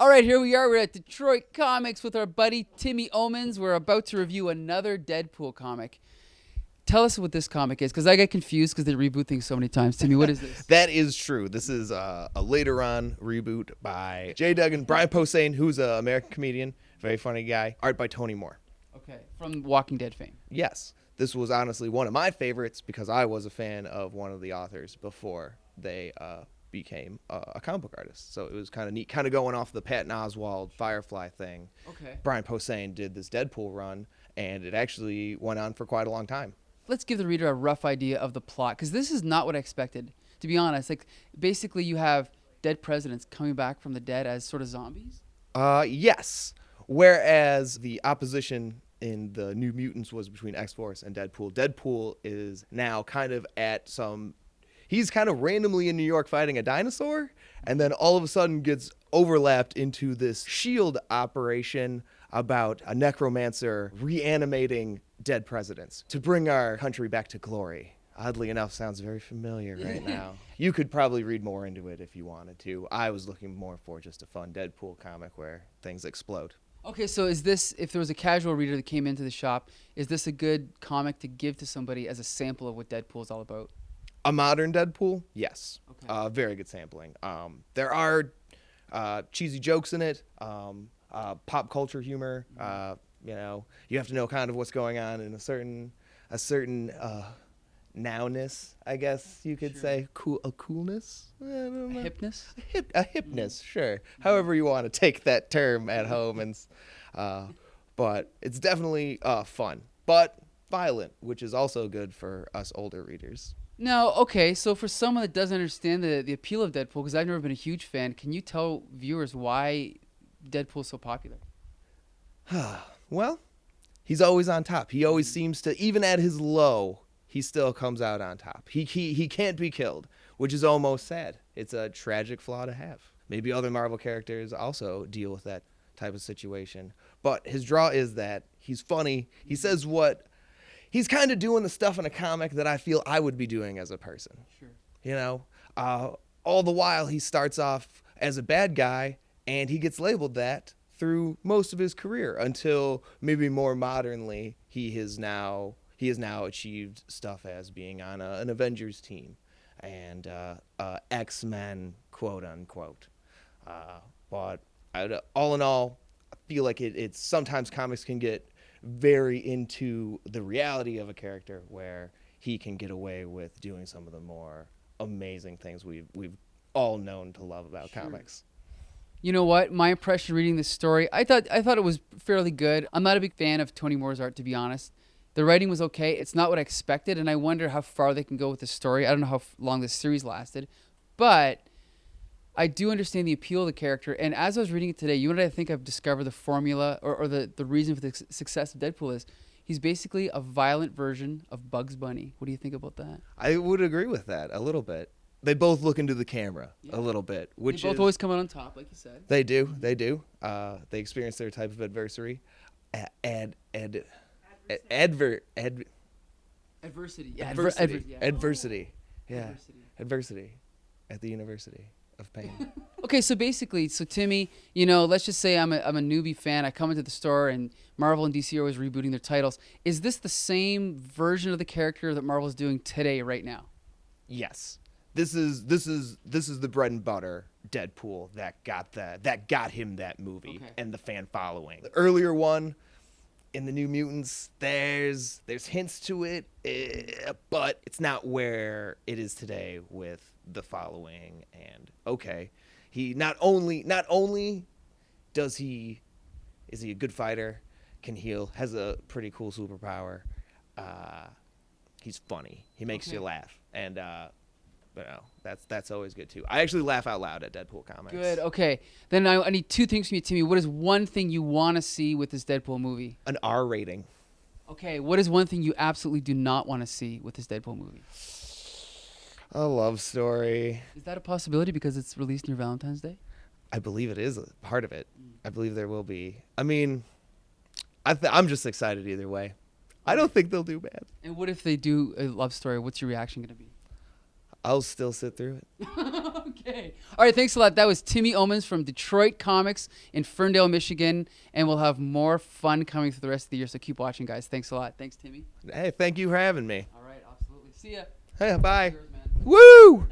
All right, here we are. We're at Detroit Comics with our buddy Timmy Omens. We're about to review another Deadpool comic. Tell us what this comic is, because I get confused because they reboot things so many times. Timmy, what is this? That is true. This is a later on reboot by Gerry Duggan, Brian Posehn, who's an American comedian, very funny guy. Art by Tony Moore. Okay, from Walking Dead fame. Yes, this was honestly one of my favorites because I was a fan of one of the authors before they became a comic book artist. So it was kind of neat, kind of going off the Patton Oswalt Firefly thing. Okay. Brian Posehn did this Deadpool run, and it actually went on for quite a long time. Let's give the reader a rough idea of the plot, because this is not what I expected, to be honest. Like, basically, you have dead presidents coming back from the dead as sort of zombies? Yes. Whereas the opposition in the New Mutants was between X-Force and Deadpool. Deadpool is now kind of he's kind of randomly in New York fighting a dinosaur, and then all of a sudden gets overlapped into this SHIELD operation about a necromancer reanimating dead presidents to bring our country back to glory. Oddly enough, sounds very familiar right now. You could probably read more into it if you wanted to. I was looking more for just a fun Deadpool comic where things explode. Okay, so is this, if there was a casual reader that came into the shop, is this a good comic to give to somebody as a sample of what Deadpool is all about? A modern Deadpool? Yes. Okay. Very good sampling. There are cheesy jokes in it, pop culture humor. You have to know kind of what's going on in a certain nowness, I guess you could say. Coolness? I don't know. A hipness? A hipness, sure. However you want to take that term at home. But it's definitely fun, but violent, which is also good for us older readers. No, okay, so for someone that doesn't understand the appeal of Deadpool, because I've never been a huge fan, can you tell viewers why Deadpool is so popular? Well, he's always on top. He always seems to, even at his low, he still comes out on top. He can't be killed, which is almost sad. It's a tragic flaw to have. Maybe other Marvel characters also deal with that type of situation. But his draw is that he's funny. He says he's kind of doing the stuff in a comic that I feel I would be doing as a person. Sure. You know, all the while he starts off as a bad guy, and he gets labeled that through most of his career until maybe more modernly he has now achieved stuff as being on an Avengers team and X-Men, quote unquote. But all in all, I feel like it's sometimes comics can get very into the reality of a character where he can get away with doing some of the more amazing things we've all known to love about comics. You know what? My impression reading this story, I thought it was fairly good. I'm not a big fan of Tony Moore's art, to be honest. The writing was okay. It's not what I expected, and I wonder how far they can go with the story. I don't know how long this series lasted, but I do understand the appeal of the character. And as I was reading it today, you know what I think I've discovered the formula or the reason for the success of Deadpool is? He's basically a violent version of Bugs Bunny. What do you think about that? I would agree with that a little bit. They both look into the camera a little bit, which they both always come out on top, like you said. They do. They experience their type of adversity. Adversity. Yeah, Adversity. Yeah. Adversity at the University of Pain. Okay, so basically, Timmy, let's just say I'm a newbie fan. I come into the store and Marvel and DC are always rebooting their titles. Is this the same version of the character that Marvel's doing today, right now? Yes. This is the bread and butter Deadpool that got him that movie and the fan following. The earlier one in the New Mutants, there's hints to it, but it's not where it is today with the following. And he not only is he a good fighter, can heal, has a pretty cool superpower. He's funny. He makes you laugh, and that's always good too. I actually laugh out loud at Deadpool comics. Good. Okay. Then I need two things from you, Timmy. What is one thing you want to see with this Deadpool movie? An R rating. Okay. What is one thing you absolutely do not want to see with this Deadpool movie? A love story. Is that a possibility because it's released near Valentine's Day? I believe it is a part of it. I believe there will be. I mean, I'm just excited either way. I don't think they'll do bad. And what if they do a love story? What's your reaction going to be? I'll still sit through it. Okay. All right, thanks a lot. That was Timmy Omens from Detroit Comics in Ferndale, Michigan. And we'll have more fun coming through the rest of the year, so keep watching, guys. Thanks a lot. Thanks, Timmy. Hey, thank you for having me. All right, absolutely. See ya. Hey, bye. Cheers, man. Woo!